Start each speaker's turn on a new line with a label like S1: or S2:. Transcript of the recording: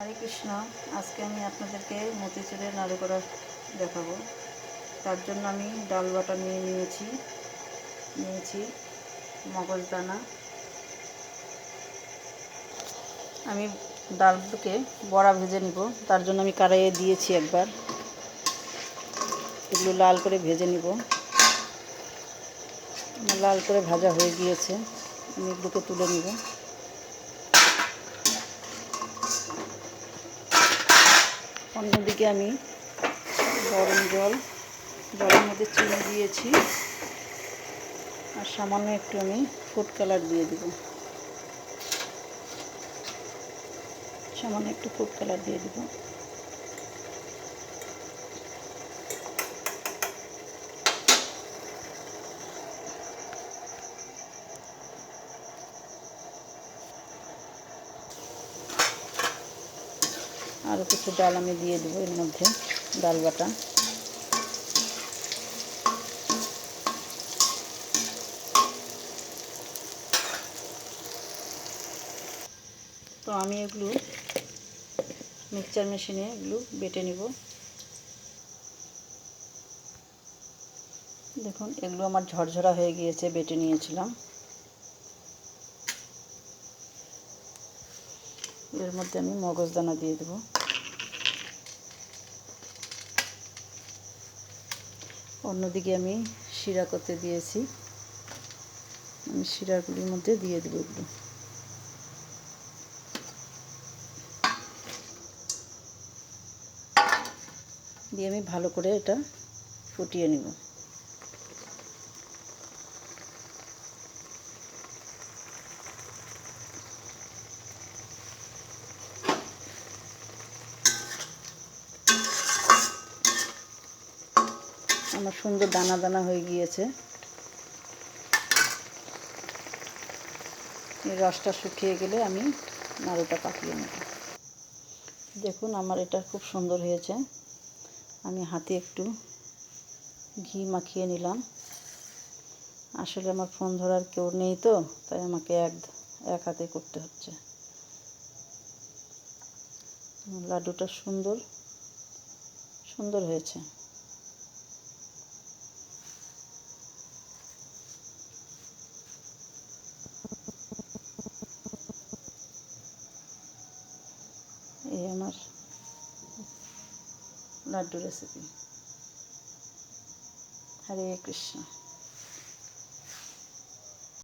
S1: হরে কৃষ্ণ। আজকে আমি আপনাদেরকে মতিচুরের নাড়ু করা দেখাবো। তার জন্য আমি ডাল বাটা নিয়েছি মগজদানা। আমি ডালটাকে বড়া ভেজে নিব, তার জন্য আমি কড়াইয়ে দিয়েছি একবার। এগুলো লাল করে ভেজে নিব। লাল করে ভাজা হয়ে গিয়েছে, আমি এগুলোকে তুলে নিব। অন্যদিকে আমি গরম জলের মধ্যে চিনি দিয়েছি, আর সামান্য একটু আমি ফুড কালার দিয়ে দিব। আরও কিছু ডাল আমি দিয়ে দেবো এর মধ্যে, ডাল বাটা। তো আমি এগুলো মিক্সচার মেশিনে এগুলো বেটে নিব। দেখুন, এগুলো আমার ঝরঝরা হয়ে গিয়েছে, বেটে নিয়েছিলাম। এর মধ্যে আমি মগজদানা দিয়ে দেব। অন্যদিকে আমি শিরা করতে দিয়েছি, আমি শিরাগুলির মধ্যে দিয়ে দেবো এগুলো। দিয়ে আমি ভালো করে এটা ফুটিয়ে নেব। আমার সুন্দর দানা দানা হয়ে গিয়েছে। এই রসটা শুকিয়ে গেলে আমি নাড়ুটা পাকিয়ে নেব। দেখুন, আমার এটা খুব সুন্দর হয়েছে। আমি হাতে একটু ঘি মাখিয়ে নিলাম। আসলে আমার ফোন ধরার কেউ নেই, তো তাই আমাকে এক হাতে করতে হচ্ছে। লাড্ডুটা সুন্দর হয়েছে। এই আমার লাড্ডু রেসিপি। হরে কৃষ্ণ।